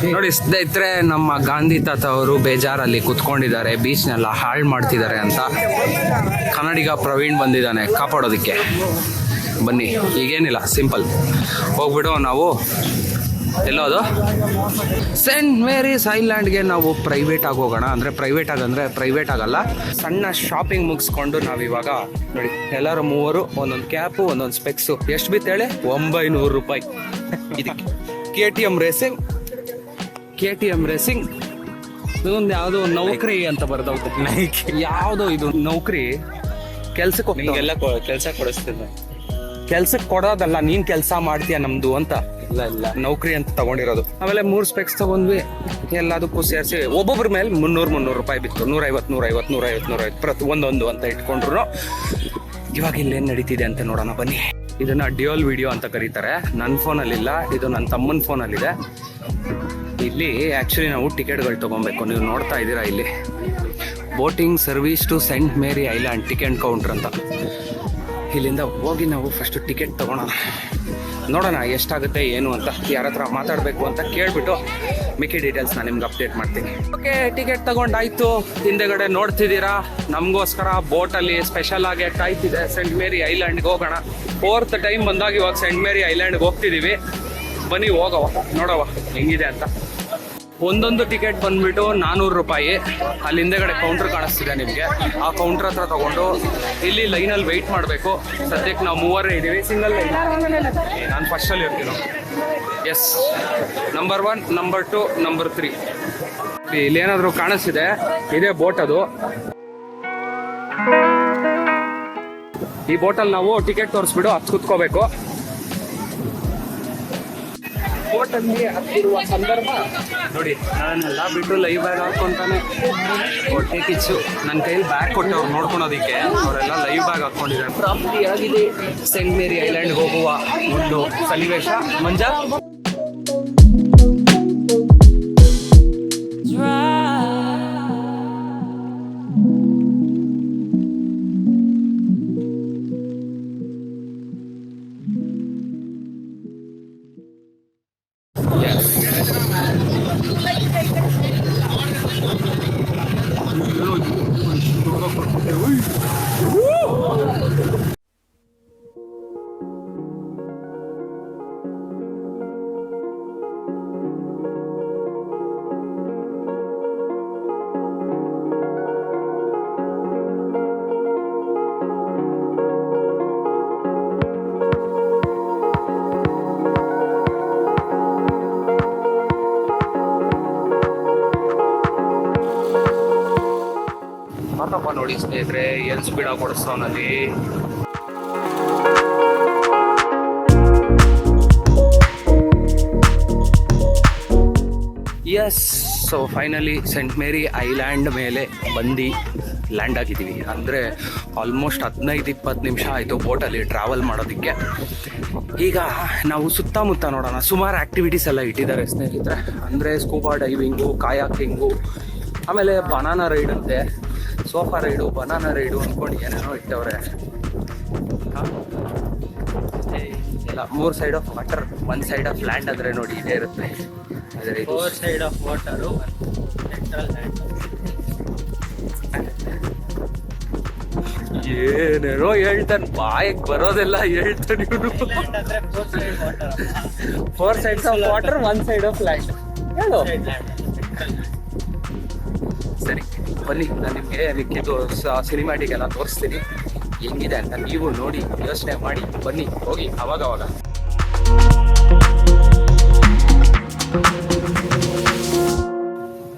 ನೋಡಿ ಸ್ನೇಹಿತರೆ, ನಮ್ಮ ಗಾಂಧಿ ತಾತ ಅವರು ಬೇಜಾರಲ್ಲಿ ಕುತ್ಕೊಂಡಿದ್ದಾರೆ, ಬೀಚ್ನೆಲ್ಲ ಹಾಳು ಮಾಡ್ತಿದ್ದಾರೆ ಅಂತ ಕನ್ನಡಿಗ ಪ್ರವೀಣ್ ಬಂದಿದ್ದಾನೆ ಕಾಪಾಡೋದಕ್ಕೆ. ಬನ್ನಿ, ಈಗೇನಿಲ್ಲ, ಸಿಂಪಲ್ ಹೋಗ್ಬಿಡು. ನಾವು ಎಲ್ಲೋದು ಸೇಂಟ್ ಮೇರೀಸ್ ಐಲ್ಯಾಂಡ್ಗೆ ನಾವು ಪ್ರೈವೇಟ್ ಆಗಿ ಹೋಗೋಣ. ಅಂದರೆ ಪ್ರೈವೇಟ್ ಆಗಲ್ಲ, ಸಣ್ಣ ಶಾಪಿಂಗ್ ಮುಗಿಸ್ಕೊಂಡು ನಾವಿವಾಗ ನೋಡಿ ಎಲ್ಲರೂ ಮೂವರು ಒಂದೊಂದು ಕ್ಯಾಪು ಒಂದೊಂದು ಸ್ಪೆಕ್ಸು. ಎಷ್ಟು ಬಿತ್ತು ಹೇಳಿ? 900 ರೂಪಾಯಿ. ಇದಕ್ಕೆ KTM ರೇಸಿಂಗ್ ಇದೊಂದು ಯಾವುದೋ ನೌಕರಿ ಅಂತ ಬರ್ದವ್ರೆ. ಯಾವುದೋ ಇದು ನೌಕರಿ, ಕೆಲ್ಸಕ್ಕೆ ನಿಮಗೆಲ್ಲ ಕೆಲಸ ಕೊಡಿಸ್ತೀನಿ. ಕೆಲ್ಸಕ್ಕೆ ಕೊಡೋದಲ್ಲ, ನೀನ್ ಕೆಲಸ ಮಾಡ್ತೀಯ ನಮ್ದು ಅಂತ. ಇಲ್ಲ ನೌಕರಿ ಅಂತ ತಗೊಂಡಿರೋದು. ಆಮೇಲೆ 3 ಸ್ಪೆಕ್ಸ್ ತಗೊಂಡ್ವಿ, ಎಲ್ಲದಕ್ಕೂ ಸೇರಿಸಿ ಒಬ್ಬೊಬ್ರ ಮೇಲೆ 300 ರೂಪಾಯಿ ಬಿತ್ತು. 150 ಪ್ರತಿ ಒಂದೊಂದು ಅಂತ ಇಟ್ಕೊಂಡ್ರು. ಇವಾಗ ಇಲ್ಲೇನು ನಡೀತಿದೆ ಅಂತ ನೋಡೋಣ ಬನ್ನಿ. ಇದನ್ನ ಡ್ಯೂಯಲ್ ವಿಡಿಯೋ ಅಂತ ಕರೀತಾರೆ. ನನ್ನ ಫೋನಲ್ಲಿಲ್ಲ, ಇದು ನನ್ನ ತಮ್ಮನ ಫೋನಲ್ಲಿದೆ. ಇಲ್ಲಿ ಆ್ಯಕ್ಚುಲಿ ನಾವು ಟಿಕೆಟ್ಗಳು ತೊಗೊಬೇಕು. ನೀವು ನೋಡ್ತಾ ಇದ್ದೀರಾ ಇಲ್ಲಿ boating service to Saint Mary island ticket counter ಅಂತ. ಇಲ್ಲಿಂದ ಹೋಗಿ ನಾವು ಫಸ್ಟು ಟಿಕೆಟ್ ತೊಗೊಳೋಣ, ನೋಡೋಣ ಎಷ್ಟಾಗುತ್ತೆ ಏನು ಅಂತ. ಯಾರ ಹತ್ರ ಮಾತಾಡಬೇಕು ಅಂತ ಕೇಳಿಬಿಟ್ಟು ಮಿಕ್ಕಿ ಡೀಟೇಲ್ಸ್ ನಾನು ನಿಮ್ಗೆ ಅಪ್ಡೇಟ್ ಮಾಡ್ತೀನಿ. ಓಕೆ, ಟಿಕೆಟ್ ತಗೊಂಡಾಯ್ತು. ಹಿಂದೆಗಡೆ ನೋಡ್ತಿದ್ದೀರಾ, ನಮಗೋಸ್ಕರ ಬೋಟಲ್ಲಿ ಸ್ಪೆಷಲ್ ಆಗಿ ಕಾಯ್ತಿದೆ. ಸೆಂಟ್ ಮೇರಿ ಐಲ್ಯಾಂಡ್ಗೆ ಹೋಗೋಣ. 4th ಟೈಮ್ ಬಂದಾಗ ಇವಾಗ ಸೆಂಟ್ ಮೇರಿ ಐಲ್ಯಾಂಡ್ಗೆ ಹೋಗ್ತಿದ್ದೀವಿ. ಬನ್ನಿ ಹೋಗವ, ನೋಡವ ಹೆಂಗಿದೆ ಅಂತ. ಒಂದೊಂದು ಟಿಕೆಟ್ ಬಂದ್ಬಿಟ್ಟು 400 ರೂಪಾಯಿ. ಅಲ್ಲಿ ಹಿಂದೆಗಡೆ ಕೌಂಟ್ರ್ ಕಾಣಿಸ್ತಿದೆ ನಿಮಗೆ, ಆ ಕೌಂಟ್ರ್ ಹತ್ರ ತಗೊಂಡು ಇಲ್ಲಿ ಲೈನಲ್ಲಿ ವೆಯ್ಟ್ ಮಾಡಬೇಕು. ಸದ್ಯಕ್ಕೆ ನಾವು 3 ಇದ್ದೀವಿ, ಸಿಂಗಲ್ ಲೈನ್. ನಾನು ಫಸ್ಟಲ್ಲಿ ಇರ್ತೀನಿ. Yes, number 1, number 2, number 3. ಇಲ್ಲಿ ಏನಾದರೂ ಕಾಣಿಸ್ತಿದೆ, ಇದೇ ಬೋಟ್. ಅದು ಈ ಬೋಟಲ್ಲಿ ನಾವು ಟಿಕೆಟ್ ತೋರಿಸ್ಬಿಟ್ಟು ಹತ್ತು ಕುತ್ಕೋಬೇಕು. ಬೋಟಲ್ಲಿ ಹತ್ತಿರುವ ಸಂದರ್ಭ ನೋಡಿ, ನಾನೆಲ್ಲ ಬಿಟ್ಟು ಲೈವ್ ಬ್ಯಾಗ್ ಹಾಕೊಂತಾನೆ ಹೊಟ್ಟೆ ಕಿಚ್ಚು. ನನ್ನ ಕೈಲಿ ಬ್ಯಾಗ್ ಕೊಟ್ಟು ಅವ್ರು ನೋಡ್ಕೊಳೋದಿಕ್ಕೆ ಅವರೆಲ್ಲ ಲೈವ್ ಬ್ಯಾಗ್ ಹಾಕೊಂಡಿದ್ದಾರೆ. ಪ್ರಾಪ್ತಿಯಾಗಿದೆ ಸೆಂಟ್ ಮೇರಿ ಐಲ್ಯಾಂಡ್ಗೆ ಹೋಗುವ ಒಂದು ಸನ್ನಿವೇಶ. ಮಂಜ ಮಾತಪ್ಪ ನೋಡಿ ಸ್ನೇಹಿತರೆ, ಏನು ಸ್ಪೀಡ್ ಆಗಿ ಓಡಿಸ್ತಾವನಲ್ಲಿ. S, so finally scent Mary island ಮೇಲೆ ಬಂದು ಲ್ಯಾಂಡ್ ಆಗಿದ್ದೀವಿ. ಅಂದರೆ ಆಲ್ಮೋಸ್ಟ್ 15-20 ನಿಮಿಷ ಆಯಿತು ಬೋಟಲ್ಲಿ ಟ್ರಾವೆಲ್ ಮಾಡೋದಕ್ಕೆ. ಈಗ ನಾವು ಸುತ್ತಮುತ್ತ ನೋಡೋಣ. ಸುಮಾರು ಆ್ಯಕ್ಟಿವಿಟೀಸ್ ಎಲ್ಲ ಇಟ್ಟಿದ್ದಾರೆ ಸ್ನೇಹಿತರೆ. ಅಂದರೆ ಸ್ಕೂಬಾ ಡೈವಿಂಗು, ಕಾಯಾಕಿಂಗು, ಆಮೇಲೆ ಬನಾನಾ ರೈಡ್ ಅಂತೆ, ಸೋಫಾ ರೈಡು, ಬನಾನಾ ರೈಡು ಅಂದ್ಕೊಂಡು ಏನೇನೋ ಇಟ್ಟವ್ರೆ. ಎಲ್ಲ 3 side of water, 1 side of land ಅಂದರೆ ನೋಡಿ ಇದೇ ಇರುತ್ತೆ. ಆದರೆ 4 side of water, central land. ಏನೇನೋ ಹೇಳ್ತಾನೆ, ಬಾಯಿಗೆ ಬರೋದೆಲ್ಲ ಹೇಳ್ತಾನೆ ಇವನು. 4 sides of water, 1 side of land ಹೇಳು. ಸರಿ ಬನ್ನಿ, ನಾನು ನಿಮಗೆ ಮಿಕ್ಕಿದ್ದು ಸಿನಿಮ್ಯಾಟಿಕ್ ಎಲ್ಲ ತೋರಿಸ್ತೀನಿ ಹೆಂಗಿದೆ ಅಂತ. ನೀವು ನೋಡಿ ಯೋಚನೆ ಮಾಡಿ ಬನ್ನಿ, ಹೋಗಿ ಅವಾಗವಾಗ.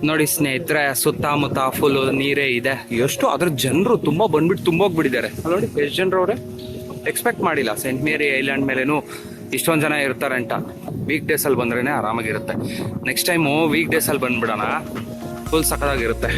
ನೋಡಿ ಸ್ನೇಹಿತರೆ, ಸುತ್ತಮುತ್ತ ಫುಲ್ ನೀರೇ ಇದೆ. ಎಷ್ಟು ಅದ್ರ ಜನರು ತುಂಬ ಬಂದ್ಬಿಟ್ಟು ತುಂಬೋಗ್ಬಿಟ್ಟಿದ್ದಾರೆ ನೋಡಿ. ಎಷ್ಟು ಜನರು ಅವರೇ, ಎಕ್ಸ್ಪೆಕ್ಟ್ ಮಾಡಿಲ್ಲ ಸೆಂಟ್ ಮೇರಿ ಐಲ್ಯಾಂಡ್ ಮೇಲೇನು ಇಷ್ಟೊಂದು ಜನ ಇರ್ತಾರೆ ಅಂತ. ವೀಕ್ ಡೇಸಲ್ಲಿ ಬಂದ್ರೇ ಆರಾಮಾಗಿರುತ್ತೆ. ನೆಕ್ಸ್ಟ್ ಟೈಮು ವೀಕ್ ಡೇಸಲ್ಲಿ ಬಂದ್ಬಿಡೋಣ, ಫುಲ್ ಸಖತ್ತಾಗಿರುತ್ತೆ.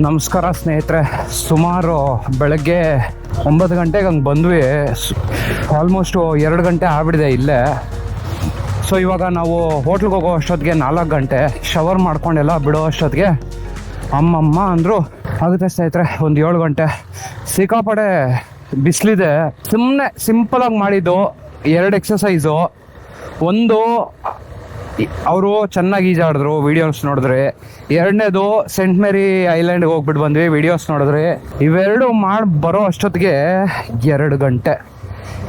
ನಮಸ್ಕಾರ ಸ್ನೇಹಿತರೆ, ಸುಮಾರು ಬೆಳಗ್ಗೆ 9 ಗಂಟೆಗೆ ಹಂಗೆ ಬಂದ್ವಿ. ಆಲ್ಮೋಸ್ಟು 2 ಗಂಟೆ ಆಗ್ಬಿಡಿದೆ ಇಲ್ಲೇ. ಸೊ ಇವಾಗ ನಾವು ಹೋಟ್ಲಿಗೆ ಹೋಗೋ ಅಷ್ಟೊತ್ತಿಗೆ 4 ಗಂಟೆ, ಶವರ್ ಮಾಡ್ಕೊಂಡೆಲ್ಲ ಬಿಡೋ ಅಷ್ಟೊತ್ತಿಗೆ ಅಮ್ಮಮ್ಮ ಅಂದರು. ಆಗುತ್ತೆ ಸ್ನೇಹಿತರೆ, ಒಂದು 7 ಗಂಟೆ. ಸಿಕ್ಕಾಪಡೆ ಬಿಸಿಲಿದೆ. ಸುಮ್ಮನೆ ಸಿಂಪಲಾಗಿ ಮಾಡಿದ್ದು 2 ಎಕ್ಸಸೈಸು. ಒಂದು, ಅವರು ಚೆನ್ನಾಗಿ ಈಜಾಡಿದ್ರು, ವೀಡಿಯೋಸ್ ನೋಡಿದ್ರೆ. ಎರಡನೇದು ಸೆಂಟ್ ಮೇರಿ ಐಲ್ಯಾಂಡ್ಗೆ ಹೋಗ್ಬಿಟ್ಟು ಬಂದ್ವಿ, ವೀಡಿಯೋಸ್ ನೋಡಿದ್ರೆ. ಇವೆರಡು ಮಾಡಿ ಬರೋ ಅಷ್ಟೊತ್ತಿಗೆ 2 ಗಂಟೆ.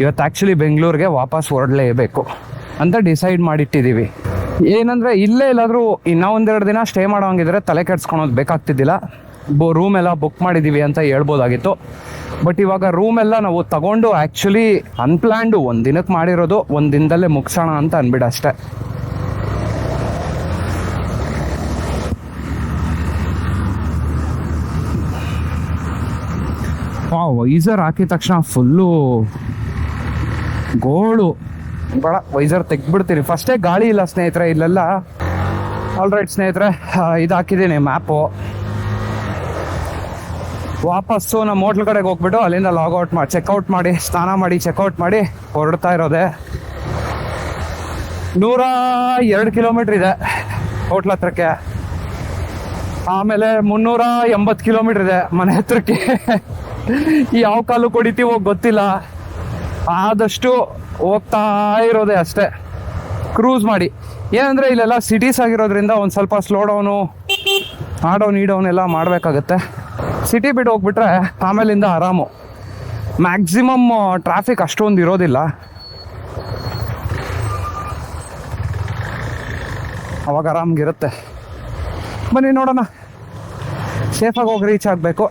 ಇವತ್ತು ಆ್ಯಕ್ಚುಲಿ ಬೆಂಗಳೂರಿಗೆ ವಾಪಸ್ ಹೊರಡಲೇಬೇಕು ಅಂತ ಡಿಸೈಡ್ ಮಾಡಿಟ್ಟಿದ್ದೀವಿ. ಏನಂದರೆ ಇಲ್ಲೇ ಎಲ್ಲಾದರೂ ಇನ್ನೂ 1-2 ದಿನ ಸ್ಟೇ ಮಾಡೋಂಗಿದ್ರೆ ತಲೆ ಕೆಡ್ಸ್ಕೊಳೋದು ಬೇಕಾಗ್ತಿದ್ದಿಲ್ಲ. ರೂಮ್ ಎಲ್ಲ ಬುಕ್ ಮಾಡಿದ್ದೀವಿ ಅಂತ ಹೇಳ್ಬೋದಾಗಿತ್ತು. ಬಟ್ ಇವಾಗ ರೂಮ್ ಎಲ್ಲ ನಾವು ತಗೊಂಡು ಆ್ಯಕ್ಚುಲಿ ಅನ್ಪ್ಲ್ಯಾನ್ಡು 1 ದಿನಕ್ಕೆ ಮಾಡಿರೋದು, 1 ದಿನದಲ್ಲೇ ಮುಗಿಸೋಣ ಅಂತ ಅಂದ್ಬಿಡ ಅಷ್ಟೇ. ವೈಸರ್ ಹಾಕಿದ ತಕ್ಷಣ ಫುಲ್ಲು ಗೋಳು. ಬೇಡ, ವೈಸರ್ ತೆಗ್ಬಿಡ್ತೀನಿ. ಫಸ್ಟೇ ಗಾಳಿ ಇಲ್ಲ ಸ್ನೇಹಿತರೆ ಇಲ್ಲೆಲ್ಲ. ಆಲ್ರೈಟ್ ಸ್ನೇಹಿತರೆ, ಇದು ಹಾಕಿದ್ದೀನಿ ಮ್ಯಾಪು. ವಾಪಸ್ಸು ನಮ್ಮ ಹೋಟ್ಲ್ ಕಡೆಗೆ ಹೋಗ್ಬಿಟ್ಟು ಅಲ್ಲಿಂದ ಲಾಗೌಟ್ ಮಾಡಿ, ಚೆಕ್ಔಟ್ ಮಾಡಿ, ಸ್ನಾನ ಮಾಡಿ, ಚೆಕ್ಔಟ್ ಮಾಡಿ ಹೊರಡ್ತಾ ಇರೋದೆ. 102 ಕಿಲೋಮೀಟ್ರ್ ಇದೆ ಹೋಟ್ಲ್ ಹತ್ರಕ್ಕೆ. ಆಮೇಲೆ 380 ಕಿಲೋಮೀಟ್ರ್ ಇದೆ ಮನೆ ಹತ್ರಕ್ಕೆ. ಯಾವ ಕಾಲು ಕೊಡಿತೀವೋ ಗೊತ್ತಿಲ್ಲ. ಆದಷ್ಟು ಹೋಗ್ತಾ ಇರೋದೆ ಅಷ್ಟೇ, ಕ್ರೂಸ್ ಮಾಡಿ. ಏನಂದರೆ ಇಲ್ಲೆಲ್ಲ ಸಿಟೀಸ್ ಆಗಿರೋದ್ರಿಂದ ಒಂದು ಸ್ವಲ್ಪ ಸ್ಲೋ ಡೌನು, ಈ ಡೌನ್ ಎಲ್ಲ ಮಾಡಬೇಕಾಗತ್ತೆ. ಸಿಟಿ ಬಿಟ್ಟು ಹೋಗ್ಬಿಟ್ರೆ ಆಮೇಲಿಂದ ಆರಾಮು. ಮ್ಯಾಕ್ಸಿಮಮ್ ಟ್ರಾಫಿಕ್ ಅಷ್ಟೊಂದು ಇರೋದಿಲ್ಲ. ಅವಾಗ ಆರಾಮ್ಗಿರುತ್ತೆ. ಬನ್ನಿ ನೋಡೋಣ. ಸೇಫಾಗಿ ಹೋಗಿ ರೀಚ್ ಆಗಬೇಕು.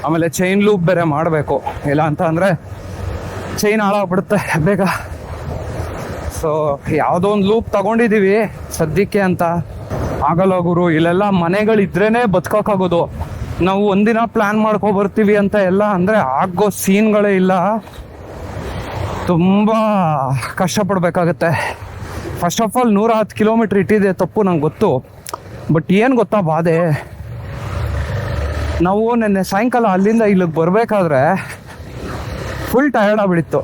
ಆಮೇಲೆ ಚೈನ್ ಲೂಪ್ ಬೇರೆ ಮಾಡಬೇಕು, ಇಲ್ಲ ಅಂತ ಅಂದರೆ ಚೈನ್ ಹಾಳಾಗ್ಬಿಡುತ್ತೆ ಬೇಗ. ಸೊ ಯಾವುದೋ ಒಂದು ಲೂಪ್ ತಗೊಂಡಿದ್ದೀವಿ ಸದ್ಯಕ್ಕೆ ಅಂತ. ಆಗಲ್ಲ ಗುರು, ಇಲ್ಲೆಲ್ಲ ಮನೆಗಳಿದ್ರೇ ಬದುಕೋಕ್ಕಾಗೋದು. ನಾವು ಒಂದಿನ ಪ್ಲ್ಯಾನ್ ಬರ್ತೀವಿ ಅಂತ ಎಲ್ಲ ಅಂದರೆ ಆಗೋ ಸೀನ್ಗಳೇ ಇಲ್ಲ. ತುಂಬ ಕಷ್ಟಪಡಬೇಕಾಗತ್ತೆ. ಫಸ್ಟ್ ಆಫ್ ಆಲ್ 110 ಕಿಲೋಮೀಟ್ರ್ ಇಟ್ಟಿದೆ ತಪ್ಪು, ನಂಗೆ ಗೊತ್ತು. ಬಟ್ ಏನು ಗೊತ್ತಾ ಬಾಧೆ, ನಾವು ನೆನ್ನೆ ಸಾಯಂಕಾಲ ಅಲ್ಲಿಂದ ಇಲ್ಲಿಗೆ ಬರಬೇಕಾದ್ರೆ ಫುಲ್ ಟಯರ್ಡ್ ಆಗಿಬಿಟ್ಟಿತ್ತು.